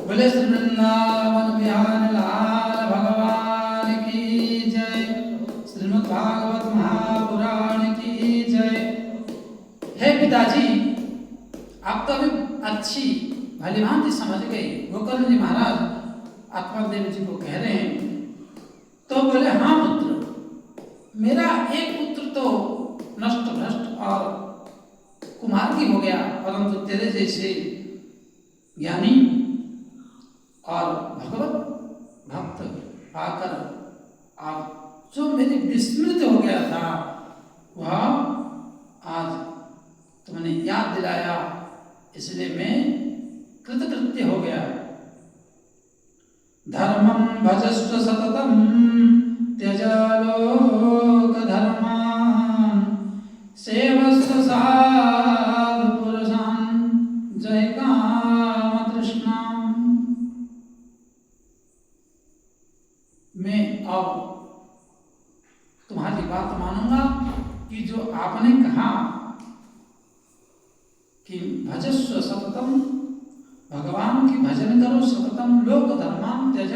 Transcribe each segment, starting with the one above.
बोले श्री वृंदावन बिहारी लाल भगवान की जय। श्रीमद् भागवत महापुराण की जय। हे पिताजी, आप तो अभी अच्छी भली भांति समझ गए। गोकर्ण जी महाराज आत्मादेव जी को कह रहे हैं। तो बोले हाँ पुत्र, मेरा एक पुत्र तो नष्ट भ्रष्ट और कुमार्गी हो गया, परंतु तेरे जैसे ज्ञानी और भगवत भक्त पाकर आप जो मेरी विस्मृत हो गया था, वह आज तुमने याद दिलाया, इसलिए मैं कृतकृत्य हो गया। धर्मं भजस्व सततं त्यज लोक धर्मान् सेवस्व साधु पुरुषान् जय काम तृष्णाम्। मैं अब तुम्हारी बात मानूंगा कि जो आपने कहा कि भजस्व सततम, भगवान की भजन करो, सततम लोक धर्मान त्यज।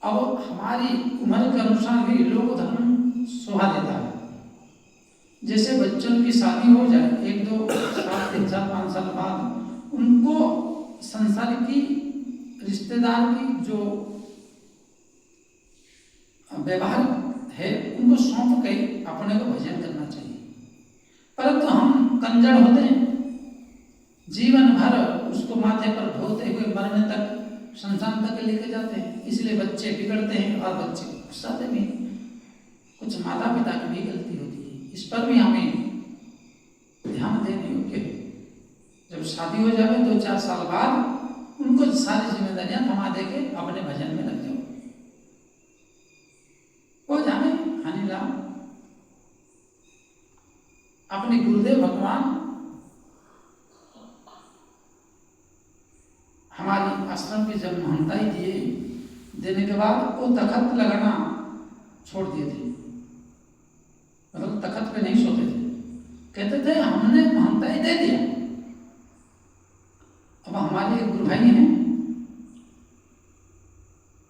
अब हमारी उम्र के अनुसार भी लोक धर्म शोभा देता है। जैसे बच्चों की शादी हो जाए 1 2 साल 3 साल 5 साल बाद, उनको संसार की रिश्तेदार की जो व्यवहार है उनको सौंप के अपने को भजन करना चाहिए। परंतु हम कंजड़ होते हैं, जीवन भर उसको माथे पर ढोते हुए मरने तक, शमशान तक लेके जाते हैं। इसलिए बच्चे बिगड़ते हैं और बच्चे गुस्साते भी। कुछ माता पिता की भी गलती होती है, इस पर भी हमें ध्यान देने योग्य है। जब शादी हो जाए 2-4 साल बाद उनको सारी जिम्मेदारियां थमा दे के अपने भजन में लग जाओ, हो जाने हानि लाभ। अपने गुरुदेव भगवान हमारी आश्रम की जब महंताई देने के बाद वो तखत लगाना छोड़ दिए थे। मतलब तखत पे नहीं सोते थे, कहते थे हमने महंताई दे दिया। अब हमारे एक गुरु भाई हैं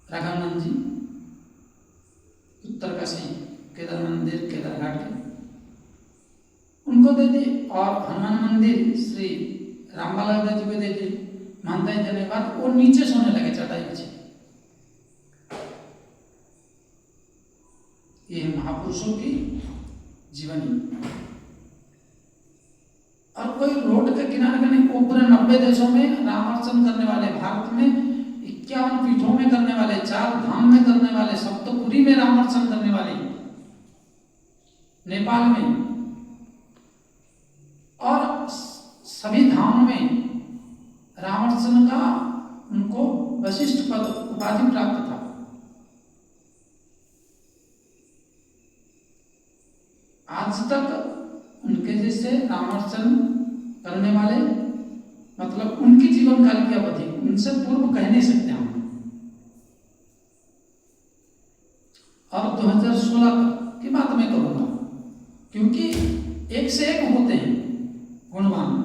राघवानंद जी, उत्तरकाशी केदार मंदिर केदारघाट के, उनको दे दी। और हनुमान मंदिर श्री रामबाला जी को दे दी। महंताई देने के बाद वो नीचे सोने लगे चटाई पीछे। ये महापुरुषों की जीवनी। और कोई रोड के किनारे का नहीं, पूरे 90 देशों में रामार्चन करने वाले, भारत में 51 पीठों में करने वाले, 4 धाम में करने वाले, सप्तपुरी में रामार्चन करने वाले, नेपाल में, और सभी धाम में रामार्चन का उनको वशिष्ठ पद उपाधि प्राप्त था। आज तक उनके जैसे रामार्चन करने वाले, मतलब उनकी जीवन काल की अवधि उनसे पूर्व कह नहीं सकते हम। और 2016 की बात मैं करूंगा, क्योंकि एक से एक होते हैं गुणवान,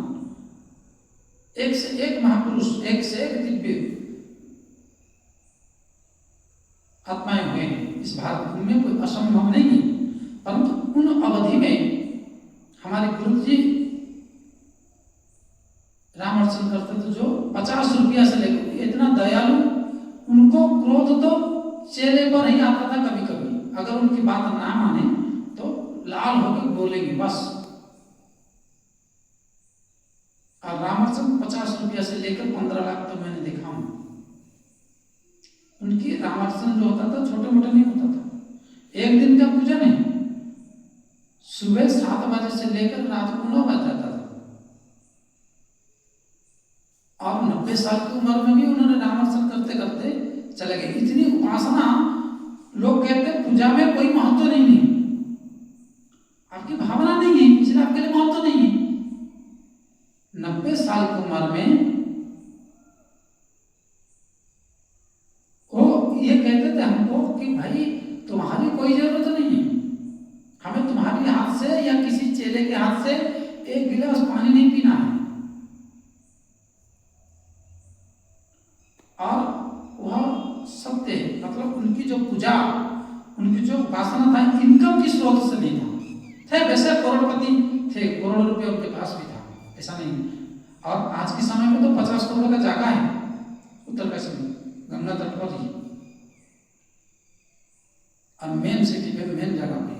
एक से एक महापुरुष, एक से एक दिव्य आत्माएं हुए हैं इस भारत भूमि में। कोई असंभव नहीं है। परंतु उन अवधि में हमारे गुरु जी रामार्चन करते थे, जो 50 रुपया से लेकर, इतना दयालु, उनको क्रोध तो चेहरे पर ही आता था कभी कभी। अगर उनकी बात ना माने तो लाल होकर बोलेंगे बस। और रामार्चन 50 रुपया से लेकर 15 लाख तो मैंने देखा हूं। उनकी रामार्चन जो होता था छोटे मोटे नहीं होता था। एक दिन का पूजा नहीं, सुबह 7 बजे से लेकर रात को 9 बज जाता था। और 90 साल की उम्र में भी उन्होंने रामार्चन करते करते चले गए। इतनी उपासना, लोग कहते पूजा में कोई महत्व नहीं है, आपकी भावना नहीं है, इसलिए आपके लिए महत्व नहीं है। 90 साल की उम्र में वो ये कहते थे हमको कि भाई तुम्हारी कोई जरूरत नहीं है, हमें तुम्हारे हाथ से या किसी चेले के हाथ से 1 गिलास पानी नहीं पीना है। और वह सत्य, मतलब उनकी जो पूजा, उनकी जो उपासना था, इनकम की स्रोत से नहीं था। थे वैसे करोड़पति थे, करोड़ों रुपए उनके पास भी था, ऐसा नहीं। और आज के समय में तो 50 करोड़ का जगह है उत्तरकाशी में, गंगा तट पर ही, और मेन सिटी पे, मेन जगह पे।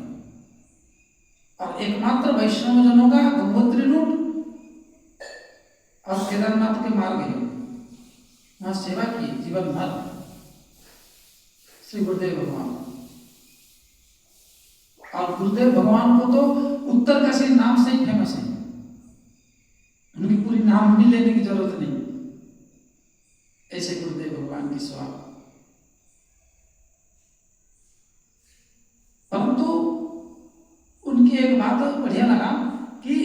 और एकमात्र वैष्णव जनों का गंगोत्री रूट और केदारनाथ के मार्ग है, वहां सेवा की जीवन भर श्री गुरुदेव भगवान। और गुरुदेव भगवान को तो उत्तरकाशी नाम से ही फेमस है, उनकी पूरी नाम भी लेने की जरूरत नहीं, ऐसे गुरुदेव भगवान की सेवा। परंतु उनकी एक बात बढ़िया लगा कि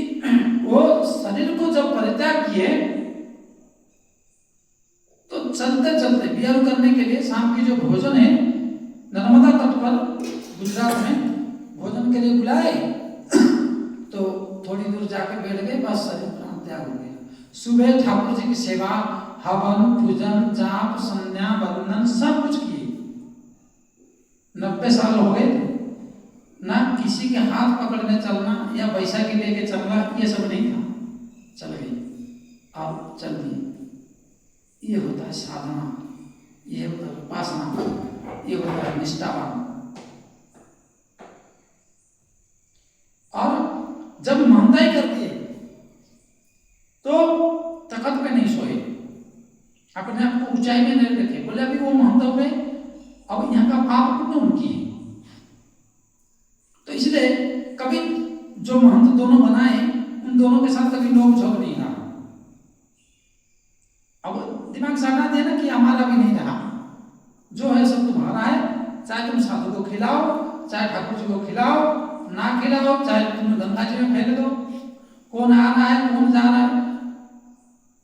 वो शरीर को जब परित्याग किए तो चलते चलते बियर करने के लिए शाम की जो भोजन है, नर्मदा तट पर गुजरात में भोजन के लिए बुलाए, तो थोड़ी दूर जाके बैठ गए, बस शरीर प्राण त्याग हो गया। सुबह ठाकुर जी की सेवा, हवन, पूजन, जाप, संध्या, वंदन सब कुछ किए। 90 साल हो गए, ना किसी के हाथ पकड़ने चलना या पैसा के लेके चलना, ये सब नहीं था, चल गई और चल दी। ये होता है साधना, ये होता है उपासना, ये होता है निष्ठावान। और जब महंताई करती है तो तखत पे नहीं सोए, अपने आप को ऊंचाई में नहीं रखे, बोले अभी वो महंत हुए, अब यहाँ का पाप पुण्य उनकी है। तो इसलिए कभी जो महंत दोनों बनाए, उन दोनों के साथ कभी नोक झोंक नहीं रहा। अब दिमाग से हटा दिया ना कि हमारा भी नहीं रहा, जो है सब तुम्हारा है, चाहे तुम साधु को खिलाओ, चाहे ठाकुर जी को खिलाओ, ना खिलाओ, चाहे तुम गंगा जी में फेंक दो, कौन आ रहा है कौन जा रहा है।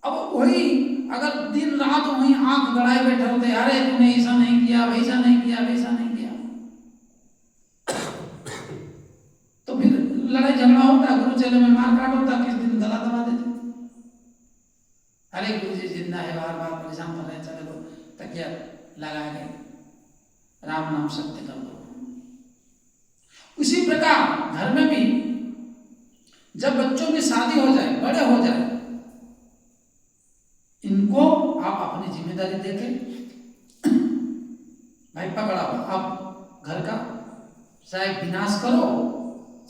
अब वही अगर दिन रात वही आंख गड़ाए बैठे होते, अरे तूने ऐसा नहीं किया, वैसा नहीं किया, वैसा नहीं किया, तो फिर लड़ाई झगड़ा होता, गुरु चेले में मार काट होता, किस दिन गला दबा देते, अरे गुरु जी जिंदा है, बार बार परेशान कर रहे हैं, चले लो तकिया लगा के राम नाम सत्य कर दो। उसी प्रकार घर में भी जब बच्चों की शादी हो जाए, बड़े हो जाए, इनको आप अपनी जिम्मेदारी देके भाई पकड़ा हो, आप घर का चाहे विनाश करो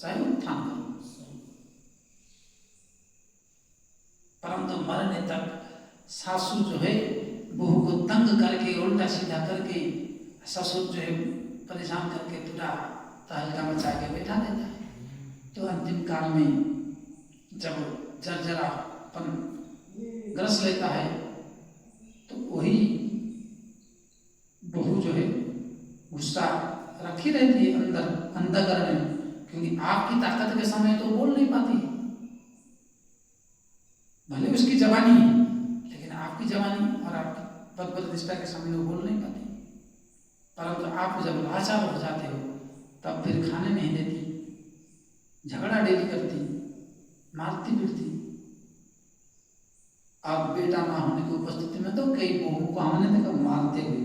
चाहे उत्थान करो, परंतु मरने तक सासू जो है बहू को तंग करके, उल्टा सीधा करके, ससुर जो है परेशान करके पूरा तहलका मचा के बैठा देता है। तो अंतिम काल में जब जर्जरापन ग्रस लेता है तो वही बहू जो है गुस्सा रखी रहती है अंदर अंतःकरण में, क्योंकि आपकी ताकत के समय तो बोल नहीं पाती, भले उसकी जवानी है, लेकिन आपकी जवानी और आपकी पद प्रतिष्ठा के समय वो बोल नहीं पाती। परंतु आप जब लाचार हो जाते हो तब फिर खाने नहीं देती, झगड़ा डेली करती, मारती पीटती। आप बेटा ना होने की उपस्थिति में तो कई बहू को हमने देखा मारते हुए,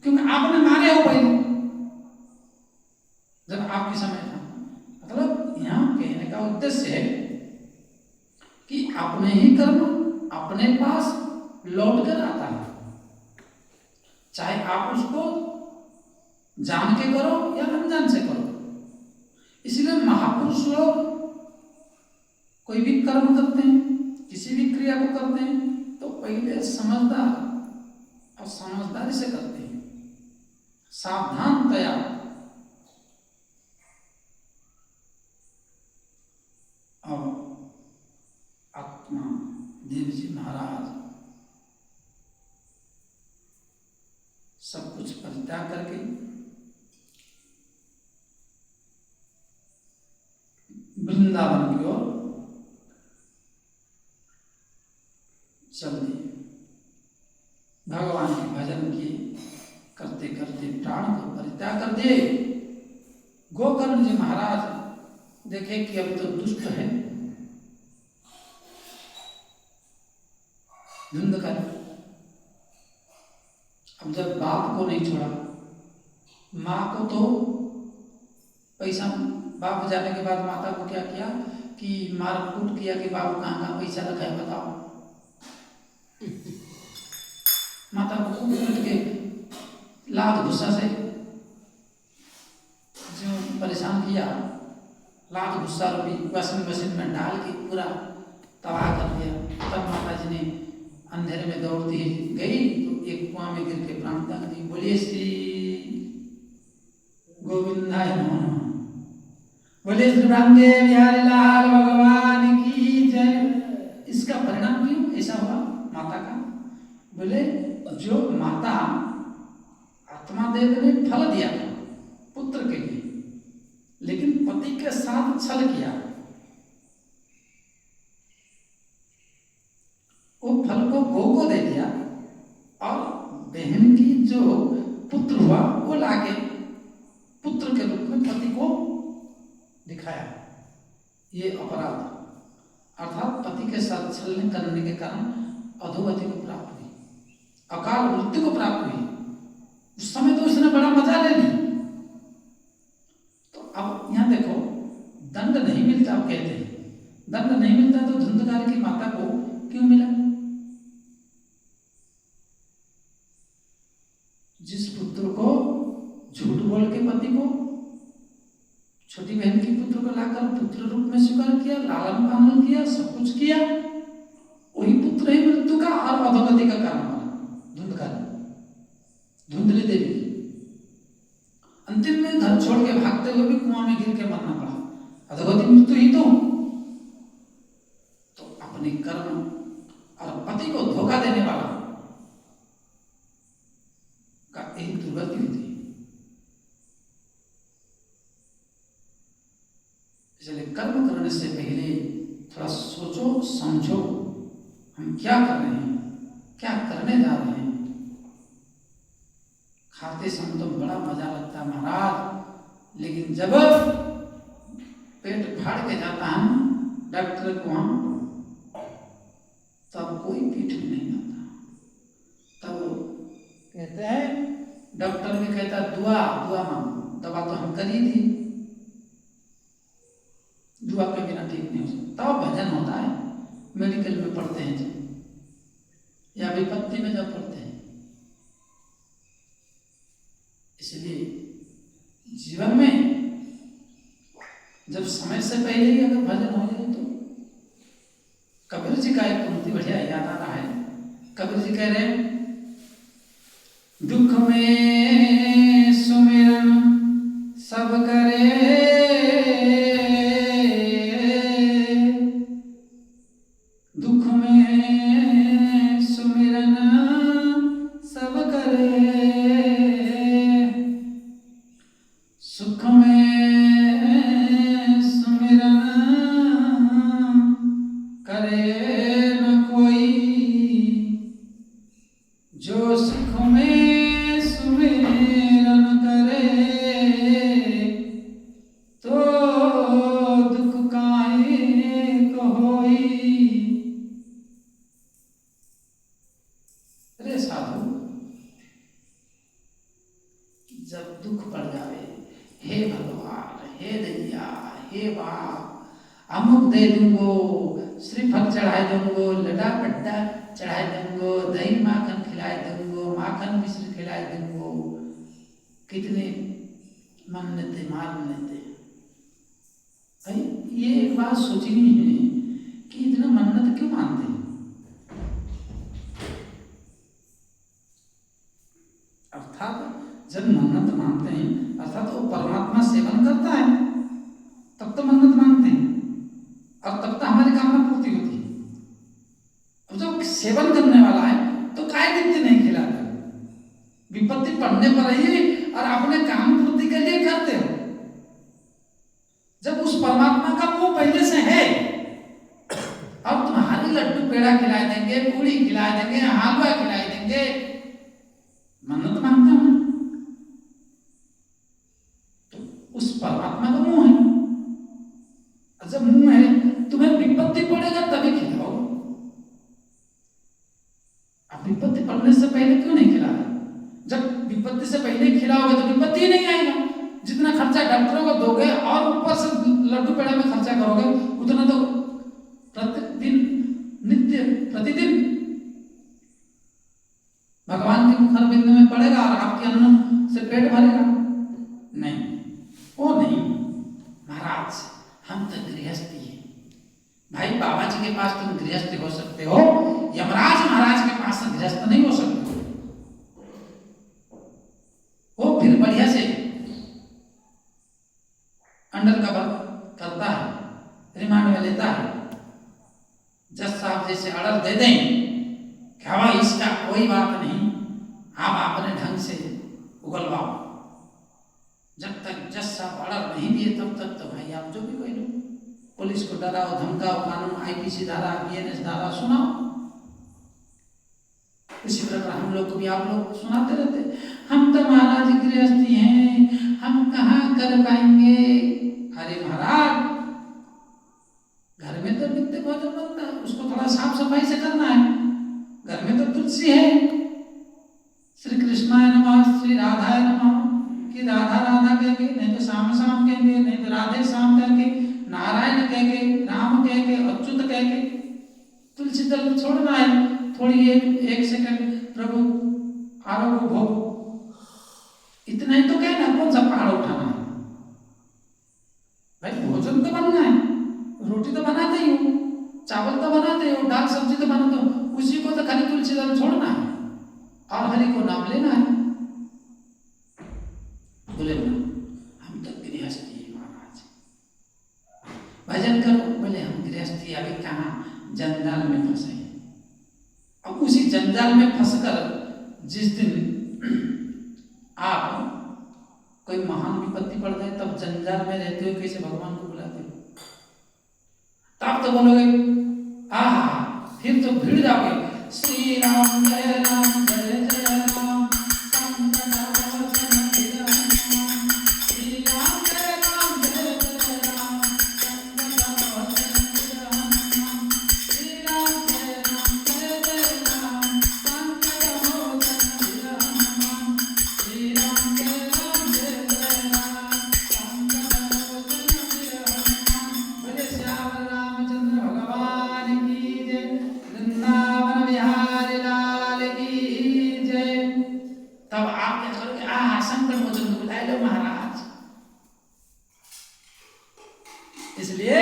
क्योंकि आपने मारे हो पहले जब आपके समय था। मतलब यहाँ कहने का उद्देश्य है कि अपने ही कर्म अपने पास लौट कर आता है, चाहे आप उसको जान के करो या अनजान से करो। इसलिए महापुरुष लोग कोई भी कर्म करते हैं, किसी भी क्रिया को करते हैं तो पहले समझदार और समझदारी से करते हैं, सावधानतया। और आत्मा देव जी महाराज सब कुछ परित्याग करके वृंदावन की ओर चल दिए। भगवान के भजन किए, करते करते प्राण को परित्याग कर दिए। गोकर्ण जी महाराज देखे कि अब तो दुष्ट है, धुंधकर अब जब बाप को नहीं छोड़ा, माँ को तो पैसा, बाप जाने के बाद माता को क्या किया कि मार कूट किया कि बाप कहाँ कहाँ पैसा रखा है बताओ। माता को कूट के लाद गुस्सा से जो परेशान किया, लाद गुस्सा रूपी वॉशिंग मशीन में डाल के पूरा तबाह कर दिया। तब माता जी ने अंधेरे में दौड़ती गई तो एक कुआं में गिर के प्राण त्याग दी। बोलिए श्री गोविंदाय नमः। बोले श्री रामदेव बिहारी लाल भगवान की जय। इसका परिणाम क्यों ऐसा हुआ माता का? बोले जो माता आत्मा देव ने फल दिया था पुत्र के लिए, लेकिन पति के साथ छल किया, वो फल को गौ को दे दिया और बहन की जो पुत्र हुआ वो लाके पुत्र के रूप में पति को दिखाया। ये अपराध अर्थात पति के साथ छल करने के कारण अधोगति को प्राप्त हुई, अकाल मृत्यु को प्राप्त हुई। उस समय तो उसने बड़ा मजा ले ली। तो अब यहां देखो, दंड नहीं मिलता, आप कहते हैं दंड नहीं मिलता तो धुंधकार की माता को क्यों मिला? जिस पुत्र को झूठ बोल के पति को, छोटी बहन की पुत्र को लाकर पुत्र रूप में स्वीकार किया, लालन पालन किया, सब कुछ किया, वही पुत्र ही मृत्यु का और अधोगति का कारण बना। धुंधकारी, धुंधली देवी अंतिम में घर छोड़ के भागते हुए भी कुआं में गिर के मरना पड़ा। अधोगति मृत्यु ही तो अपने कर्म और पति को धोखा देने वाला का एक दुर्गति होती है। इसलिए कर्म करने से पहले थोड़ा सोचो समझो, हम क्या कर रहे हैं, क्या करने जा रहे हैं। खाते समय तो बड़ा मजा लगता है महाराज, लेकिन जब पेट फाड़ के जाता है डॉक्टर को हम, तब कोई पीठ में नहीं आता। तब कहते हैं, डॉक्टर भी कहता दुआ मांगो, दवा तो हम कर ही दी, दुआ के बिना ठीक नहीं हो सकता। तब भजन होता है, मेडिकल में पढ़ते हैं जब, या विपत्ति में जब पढ़ते हैं। इसलिए जीवन में जब समय से पहले ही अगर भजन हो जाए तो, कबीर जी का एक पंक्ति बढ़िया याद आ रहा है। कबीर जी कह रहे हैं, दुख में सुमिरन सब करे, दुख में सुमिरन सब करे, सुख में सुमिरन करे न कोई, जो सुख में सुमिरन करे, तो दुख काहे को होई। अरे साधु, जब दुख पड़ जावे, हे भगवान, हे दैया, हे बाप, अमुक दे दूंगो, श्रीफल चढ़ाए दूंगो, लड्डा पट्टा चढ़ाए दूंगो, दही माखन खिलाए दूंगो, माखन मिश्र खिलाए दूंगो, कितने मन्नतें मान लेते हैं। भाई ये एक बात सोचनी है कि इतना मन्नत क्यों मानते हैं। अर्थात जब मन्नत मानते हैं, अर्थात वो परमात्मा सेवन करता है, तब तो मन्नत मानते हैं और तब तो हमारी कामना पूर्ति होती है। अब जब सेवन करने वाला है तो काय नित्य नहीं खिलाते, विपत्ति पड़ने पर ही और अपने काम पूर्ति के लिए करते हो। जब उस परमात्मा का मुंह पहले से है और तुम्हारे लड्डू पेड़ा खिला देंगे, पूड़ी खिला देंगे, हलवा खिला देंगे, मन्नत मांगते हो, तो उस परमात्मा का मुंह है। जब मुंह है, तुम्हें विपत्ति पड़ेगा तभी खिलाओ, अब विपत्ति पड़ने से पहले क्यों नहीं खिला रहे? जब विपत्ति से पहले खिलाओगे तो विपत्ति ही नहीं आएगा। जितना खर्चा डॉक्टरों को दोगे और ऊपर से लड्डू पेड़ा में खर्चा करोगे, उतना तो प्रतिदिन भगवान के मुखारबिंद में पड़ेगा और आपके अन्न से पेट भरेगा। नहीं, वो नहीं महाराज, हम तो गृहस्थी है भाई। बाबा जी के पास तुम गृहस्थ हो सकते हो, यमराज महाराज के पास गृहस्थ नहीं हो सकते। वो फिर बढ़िया से अंडर कवर करता है, रिमांड में लेता है। जज साहब जैसे ऑर्डर दे दें क्या भाई इसका कोई बात नहीं, आप अपने ढंग से उगलवाओ। जब तक जज साहब ऑर्डर नहीं दिए तब तक तो भाई आप जो भी कोई लो, पुलिस को डराओ, धमकाओ, कानून आईपीसी धारा, बीएनएस धारा सुनाओ। इसी प्रकार हम लोग को भी आप लोग सुनाते रहते, हम तो महाराज गृहस्थी हैं, हम कहाँ कर पाएंगे। अरे महाराज, घर में तो नित्य भोजन बनता है, उसको थोड़ा साफ सफाई से करना है। घर में तो तुलसी है, श्री कृष्णाय नमः, श्री राधाय नमः कि राधा राधा कह के, नहीं तो श्याम श्याम कहेंगे, नहीं तो राधे श्याम कह के, नारायण कह के, राम कह के, अच्युत कह के तुलसी दल छोड़ना है। थोड़ी एक सेकंड प्रभु आरोग्य भोग, इतना ही तो कहना, कौन सा पहाड़ उठाना है भाई। भोजन तो बनना है, रोटी तो बनाते ही हो, चावल तो बनाते हो, दाल सब्जी तो बनाते हो, उसी को तो खाली तुलसी दल छोड़ना है और हरि को नाम लेना है। बोले हम तो गृहस्थी है महाराज, भजन करो। बोले हम गृहस्थी अभी कहाँ, जंजाल में फंसे। अब उसी जंजाल में फंसकर जिस दिन आप कोई महान विपत्ति पड़ जाए, तब जंजाल में रहते हो कैसे भगवान को बुलाते हो, तब तो बोलोगे आहा, फिर तो भिड़ जाओगे। श्री राम जय राम जय जय राम, इसलिए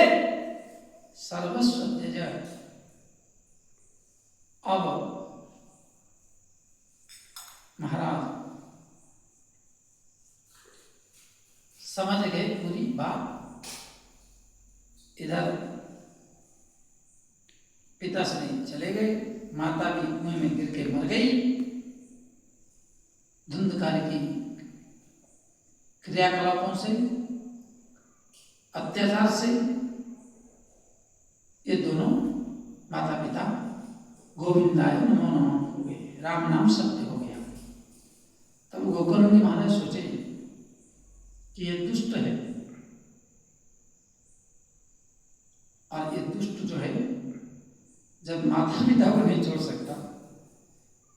सर्वस्व त्यज। अब महाराज समझ गए पूरी बात। इधर पिताश्री चले गए, माता भी कुएं में गिर के मर गई। धुंधकार की क्रियाकलापों से, अत्याचार से ये दोनों माता पिता गोविंदाय नमो नमः हो गए, राम नाम सत्य हो गया। तब गोकर्ण महाराज सोचे कि ये दुष्ट है, और ये दुष्ट जो है जब माता पिता को नहीं छोड़ सकता,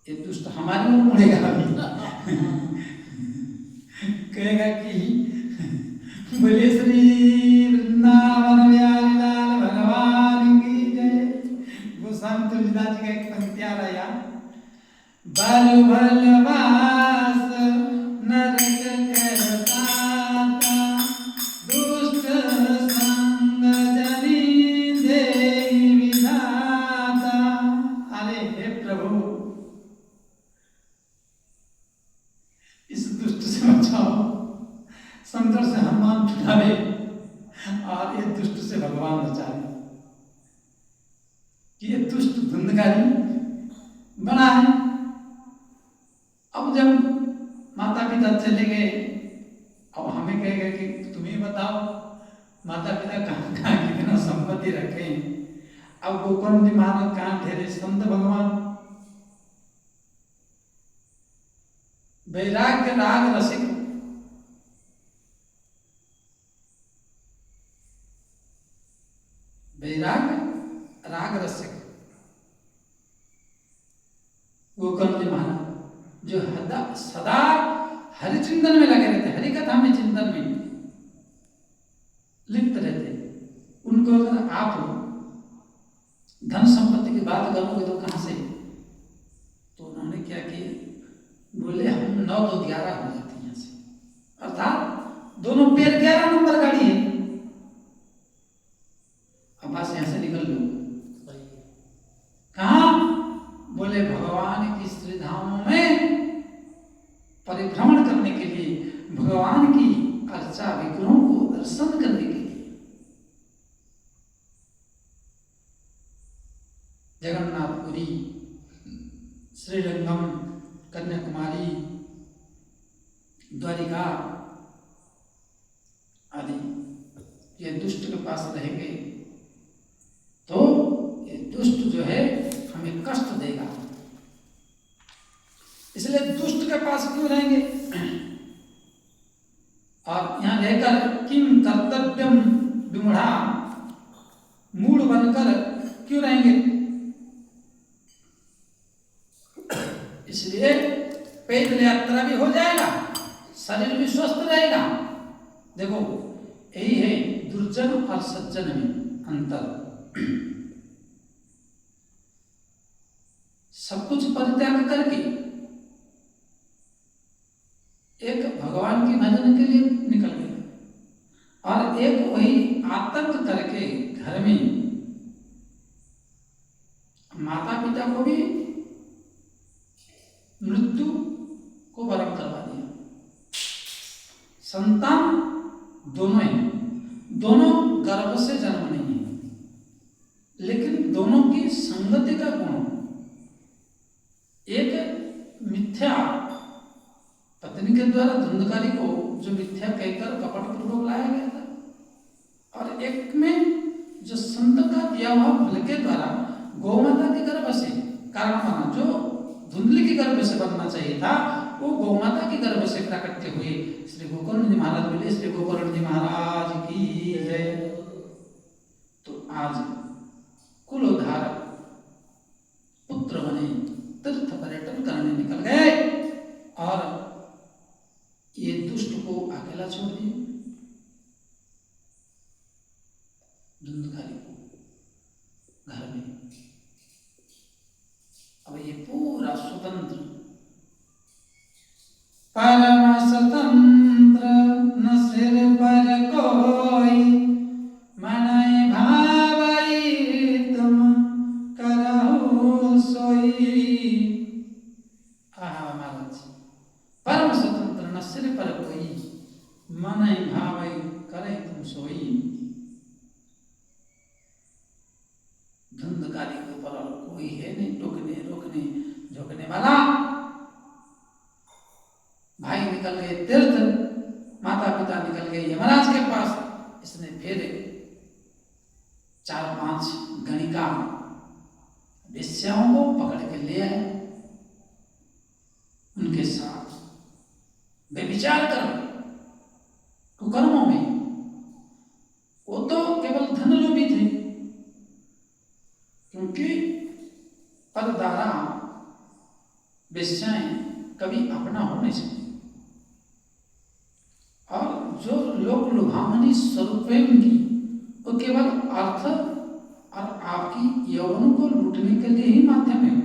ये दुष्ट हमारी ओर मुड़ेगा अभी। कहेगा कि बोले श्री वृंदावन बिहारी लाल भगवान की जय। गोस्वामी तुलसीदास जी का एक पंक्ति आ रहा है, बल बलवास नरक करता दुष्ट संग जनी देहि विधाता। अरे हे प्रभु, इस दुष्ट से बचाओ, शंकर से हनुमान छुड़ावे और ये दुष्ट से भगवान बचावे। कि ये दुष्ट धुंधकारी बड़ा है। अब जब माता पिता चले गए, अब हमें कहेगा कि तुम ही बताओ माता पिता कहाँ कहाँ कितना संपत्ति रखे। अब गोकर्ण जी महाराज कहाँ ठहरे, संत भगवान वैराग्य राग रसिक, वैराग्य राग रसिक गोकर्ण जी महाराज जो सदा हरि चिंतन में लगे रहते, हरि कथा में चिंतन में लिप्त रहते, उनको अगर आप धन संपत्ति की बात करोगे तो कहां से? तो उन्होंने क्या किया, बोले हम 9 तो 11 हो जाते हैं यहाँ से, अर्थात दोनों पैर 11 नंबर गाड़ी है, अब बस यहां से निकल लो। कहा? बोले भगवान की श्री धामों में परिभ्रमण करने के लिए, भगवान की अर्चा विग्रहों को दर्शन करने के लिए। जगन्नाथपुरी, श्रीरंगम, कन्याकुमारी, द्वारिका आदि, ये दुष्ट के पास रहेंगे तो ये दुष्ट जो है हमें कष्ट देगा, इसलिए दुष्ट के पास क्यों रहेंगे? और यहां रहकर किम कर्तव्यम विमूढ़ा, मूढ़ बनकर क्यों रहेंगे? इसलिए पैदल यात्रा भी हो जाएगा, शरीर भी स्वस्थ रहेगा। देखो यही है दुर्जन और सज्जन में अंतर। सब कुछ परित्याग करके एक भगवान की भजन के लिए निकल गया, और एक वही आतंक करके घर में माता पिता को भी मृत्यु को वरण करवा दिया। संतान दोनों हैं, दोनों गर्भ से जन्म नहीं है, लेकिन दोनों की संगति का गुण, एक मिथ्या पत्नी के द्वारा धुंधकारी को जो मिथ्या कहकर कपट पूर्वक लाया गया था, और एक में जो संत का दिया हुआ फल के द्वारा गौमाता के गर्भ से कारण बना, जो धुंधली के गर्भ से बनना चाहिए था, वो गौमाता के गर्भ से प्राकट्य हुए। श्री गोकर्ण जी महाराज बोले, श्री गोकर्ण जी महाराज की जय। तो आज कुलोद्धारक पुत्र बने, तीर्थ पर्यटन करने निकल गए, और ये दुष्ट को अकेला छोड़ दिए, धुंधकारी को घर में। अब ये पूरा स्वतंत्र, परम स्वतंत्र, न सिर पर कोई, मनई भावई तुम करहु सोई। महाराज, परम स्वतंत्र, न सिर पर कोई, मनई भावई करे तुम सोई। धुंधकारी के ऊपर और कोई है नहीं टोकने रोकने झोंकने वाला। भाई निकल गए तीर्थ, माता पिता निकल गए यमराज के पास। इसने फिर 4-5 गणिका वेश्याओं को पकड़ के ले आए, उनके साथ व्यभिचार कर कुकर्मों में। वो तो केवल धन लोभी थे, क्योंकि पददारा वेश्याएं कभी अपना हो नहीं सकती, और जो लोक लुभावनी स्वरूपें की, वो केवल अर्थ और आपकी यौवन को लूटने के लिए ही माध्यम है,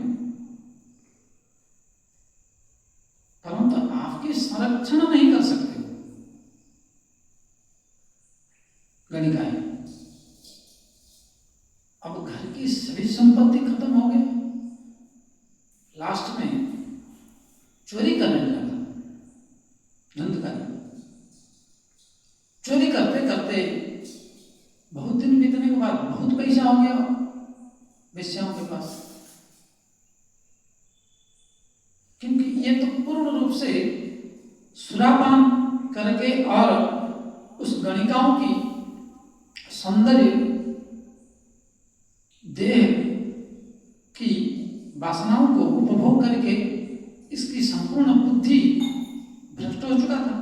परंतु आपकी संरक्षण नहीं कर सकते गणिकाएं। अब घर की सभी संपत्ति खत्म हो गई, लास्ट में चोरी करने लगा धुंधकारी। चोरी करते करते बहुत दिन बीतने के बाद बहुत पैसा हो गया वेश्याओं के पास, क्योंकि ये तो पूर्ण रूप से सुरापान करके और उस गणिकाओं की सौंदर्य देह की वासनाओं को उपभोग करके इसकी संपूर्ण बुद्धि भ्रष्ट हो चुका था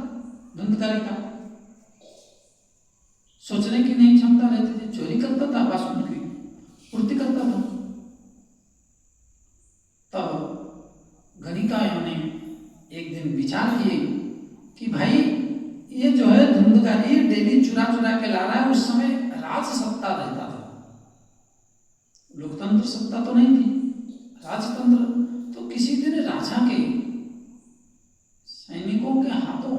धुंधकारी का। सोचने की नहीं क्षमता रहती थी, चोरी करता था, वासना की पूर्ति करता था। तब गणिकाओं ने एक दिन विचार किए कि भाई ये जो है धुंधकारी डेली चुरा चुरा के ला रहा है। उस समय राज सत्ता रहता था, लोकतंत्र सत्ता तो नहीं थी, राजतंत्र। तो किसी दिन राजा के सैनिकों के हाथों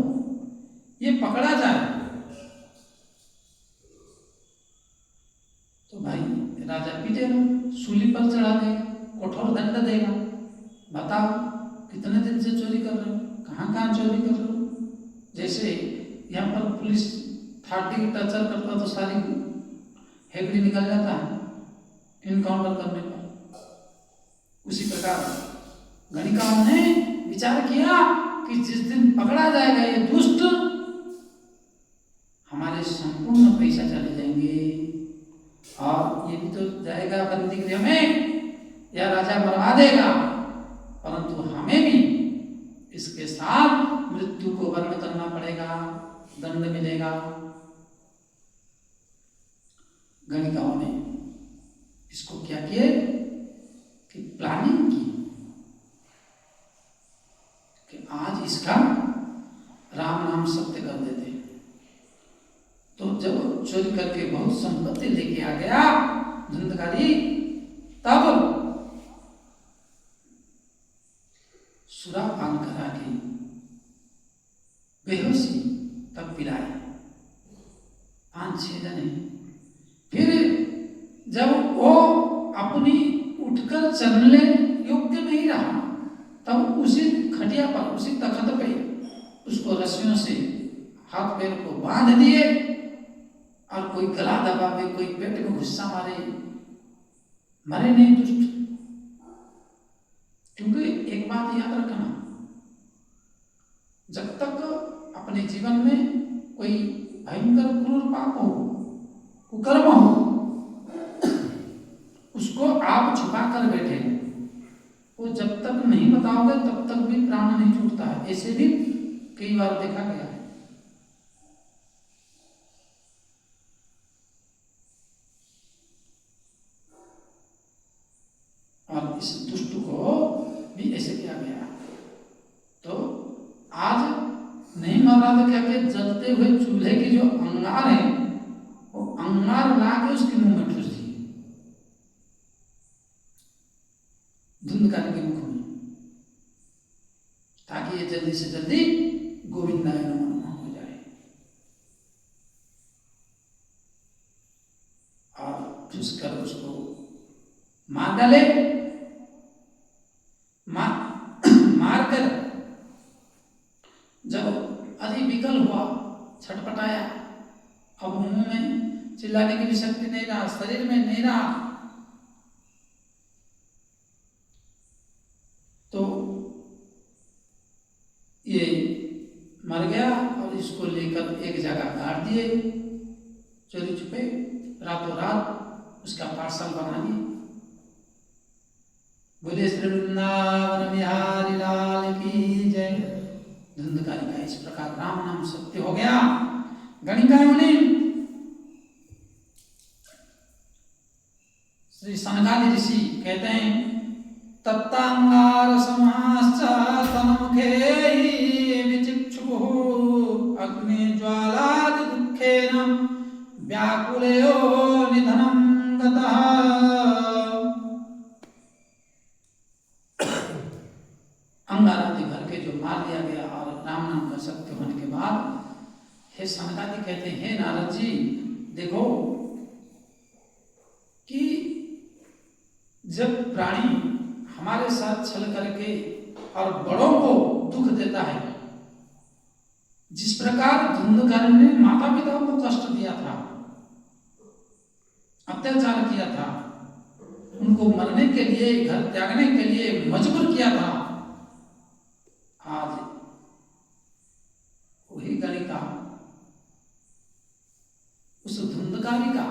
ये पकड़ा जाए तो भाई राजा पीटेगा, सूली पर चढ़ा देगा, कठोर दंड देगा। बताओ कितने दिन से चोरी कर रहे हो, कहाँ कहाँ चोरी कर रहे हो। जैसे यहाँ पर पुलिस 30 टचर करता तो सारी हेकड़ी निकल जाता है इनकाउंटर करने पर, उसी प्रकार गणिकाओं ने विचार किया कि जिस दिन पकड़ा जाएगा ये दुष्ट, हमारे संपूर्ण पैसा चले जाएंगे और ये भी तो जाएगा बंदी गृह में या राजा मरवा देगा, परंतु हमें भी इसके साथ मृत्यु को वर्ण करना पड़ेगा, दंड मिलेगा। गणिकाओं ने इसको क्या किए कि प्लानिंग की कि आज इसका राम नाम सत्य कर देते। तो जब चोरी करके बहुत संपत्ति लेके आ गया धुंधकारी, तब सुरापान करा के बेहोशी तब पिलाए 5-6 जने। फिर जब वो अपनी उठकर चलने योग्य नहीं रहा, तब उसी खटिया पर, उसी तख्त पे उसको रस्सियों से हाथ पैर को बांध दिए और कोई गला दबावे, कोई पेट में गुस्सा मारे, मरे नहीं दुष्ट। क्योंकि एक बात याद रखना, जब तक अपने जीवन में कोई भयंकर क्रूर पाप हो, कुकर्म हो, उसको आप छुपा कर बैठे, वो जब तक नहीं बताओगे तब तक भी प्राण नहीं छूटता है। ऐसे भी कई बार देखा गया है। और इस दुष्ट को भी ऐसे किया गया। तो आज नहीं मर रहा तो क्या कहते, जलते हुए चूल्हे की जो अंगार है वो अंगार ला के उसके मुंह में ठूस दिए, धुंधकारी के मुख में, ताकि ये जल्दी से जल्दी गोविंदाय नमः हो जाए। और ठूस कर उसको मार डाले। मारकर जब अति विकल हुआ, छटपटाया, अब मुंह में चिल्लाने की भी शक्ति नहीं रहा, शरीर में नहीं रहा, तो ये मर गया। और इसको लेकर एक जगह गाड़ दिए चोरी छुपे, रातों रात उसका पार्सल बना दिए। बोले श्री वृंदावन बिहारी लाल की जय। धुंधकारी का इस प्रकार राम नाम सत्य हो गया। गणिकाओं ने श्री सनकादि ऋषि कहते हैं, तत्तांगार समाश्च तन्मुखे विचिक्षुः अग्नि ज्वालादि दुःखेन व्याकुलेयो निधनं गतः। अंगारादि भर के जो मार दिया गया और राम नाम का सत्य होने के बाद हे सनकादि कहते हैं, हे नारद जी देखो कि जब प्राणी हमारे साथ छल करके और बड़ों को दुख देता है, जिस प्रकार धुंधकारी ने माता पिता को कष्ट दिया था, अत्याचार किया था, उनको मरने के लिए, घर त्यागने के लिए मजबूर किया था, आज वही गणिका उस धुंधकारी का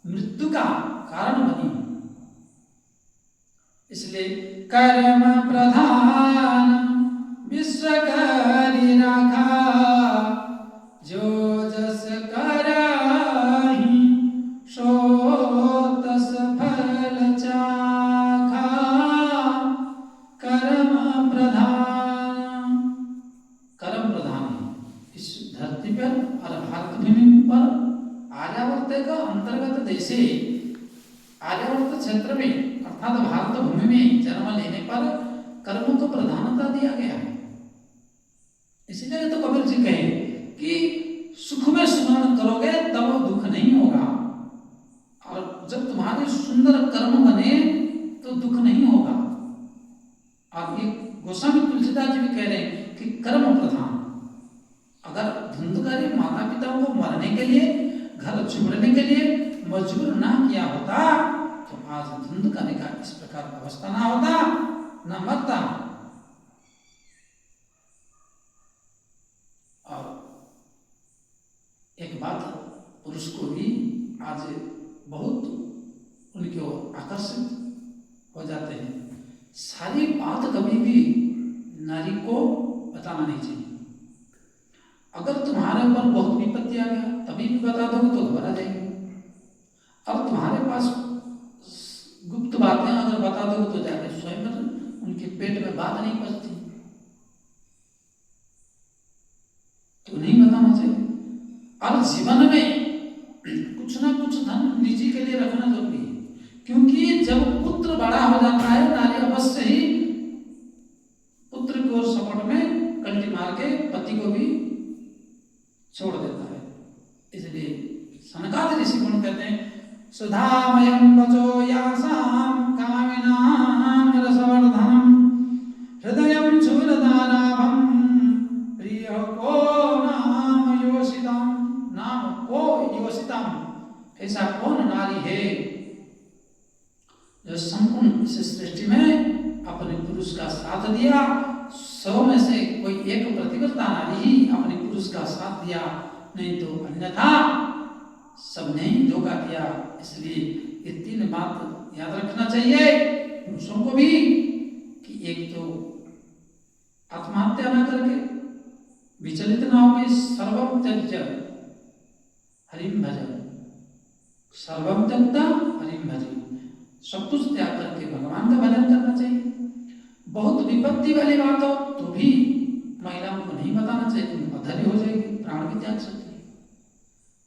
मृत्यु का कारण बनी। इसलिए कर्म प्रधान विश्वकरि राखा, जो जस करहि सो तस फल चाखा। कर्म प्रधान राज्य का अंतर्गत देशे आर्यावर्त क्षेत्र में अर्थात भारत भूमि में जन्म लेने पर कर्म को प्रधानता दिया गया है। इसलिए तो कबीर जी कहे कि सुख में स्मरण करोगे तब दुख नहीं होगा, और जब तुम्हारे सुंदर कर्म बने तो दुख नहीं होगा। और ये गोस्वामी तुलसीदास जी भी कह रहे हैं कि कर्म प्रधान। अगर धुंधकारी माता पिता को मरने के लिए, घर छोड़ने के लिए मजबूर ना किया होता तो आज धुंधकारी का इस प्रकार अवस्था ना होता, ना मरता। और एक बात पुरुष को भी आज बहुत उनके आकर्षित हो जाते हैं, सारी बात कभी भी नारी को बताना नहीं चाहिए। अगर तुम्हारे ऊपर बहुत विपत्ति आ गया तभी भी बता दोगे तो घबरा जाएंगे, और तुम्हारे पास गुप्त बातें अगर बता दोगे तो जाके स्वयं उनके पेट में बात नहीं पचती, तो नहीं बताना चाहिए। और जीवन में कुछ ना कुछ धन निजी के लिए रखना जरूरी है, क्योंकि जब पुत्र बड़ा हो जाता है नारी अवश्य ही पुत्र को सपोर्ट में कल्टी मार के पति को भी छोड़ देता है। इसलिए सनकादि ऋषि गुण कहते हैं सुधामयं वचो यासां कामिनां रसवर्धनम् हृदयं शूरदाराभं प्रियो को नाम योषितम्। ऐसा कौन नारी है जो संपूर्ण इस सृष्टि में अपने पुरुष का साथ दिया? 100 में से कोई एक प्रतिव्रता नारी ही अपने पुरुष का साथ दिया, नहीं तो अन्यथा सबने ही धोखा दिया। इसलिए ये 3 बात याद रखना चाहिए पुरुषों को भी कि एक तो आत्महत्या न करके विचलित न होकर सर्वम त्यज्य हरिम भजन, सर्वम त्यक्ता हरिम भजन, सब कुछ त्याग करके भगवान का भजन करना चाहिए। बहुत विपत्ति वाली बात हो तो भी महिलाओं को नहीं बताना चाहिए, उनको अधर्य हो जाएगी, प्राण भी त्याग सकती है।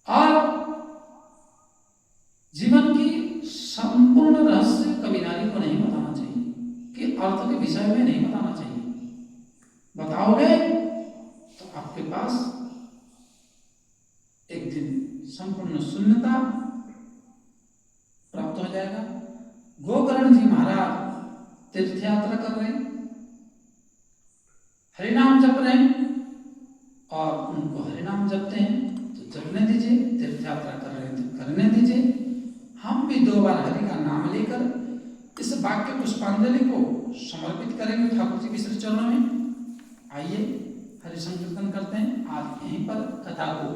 और जीवन की संपूर्ण रहस्य कभी नारी को नहीं बताना चाहिए, कि अर्थ के विषय में नहीं बताना चाहिए। बताओगे तो आपके पास एक दिन संपूर्ण शून्यता प्राप्त हो जाएगा। गोकर्ण जी महाराज तीर्थ यात्रा कर रहे हैं, हरिनाम जप रहे हैं, और उनको हरिनाम जपते हैं तो जपने दीजिए, तीर्थ यात्रा कर रहे हैं तो करने दीजिए। हम भी 2 बार हरि का नाम लेकर इस वाक्य पुष्पांजलि को समर्पित करेंगे ठाकुर जी के श्री चरणों में। आइए हरि संकीर्तन करते हैं। आज यहीं पर कथा को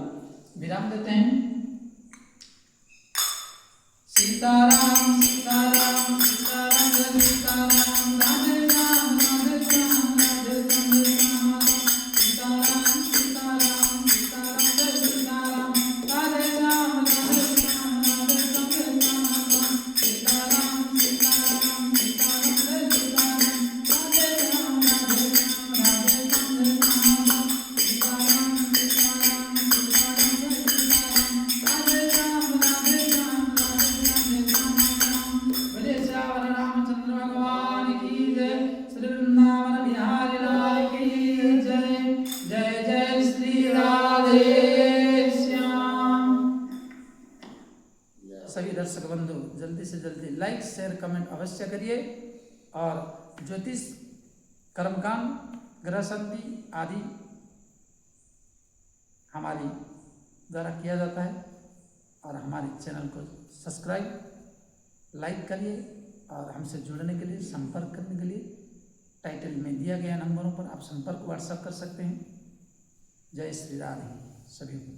विराम देते हैं। सीताराम सीताराम सीताराम जय सीताराम, राधे राम राधे राम राधे राम, सीताराम सीताराम सीताराम जय सीताराम, राधे राम राधे राम राधे राम, सीताराम सीताराम सीताराम जय सीताराम, राधे राम राधे राम राधे राम, सीताराम सीताराम सीताराम जय सीताराम, राधे राम राधे राम राधे राम। बोले श्यावर रामचंद्र भगवान की जय, श्री वृंदावन बिहारी लाल की जय। जय जय श्री राधे श्याम। सभी दर्शक बंधु जल्दी से जल्दी लाइक शेयर कमेंट अवश्य करिए। और ज्योतिष कर्मकांड ग्रह शांति आदि हमारी द्वारा किया जाता है, और हमारे चैनल को सब्सक्राइब लाइक करिए, और हमसे जुड़ने के लिए संपर्क करने के लिए टाइटल में दिया गया नंबरों पर आप संपर्क व्हाट्सएप कर सकते हैं। जय श्री राधे सभी को।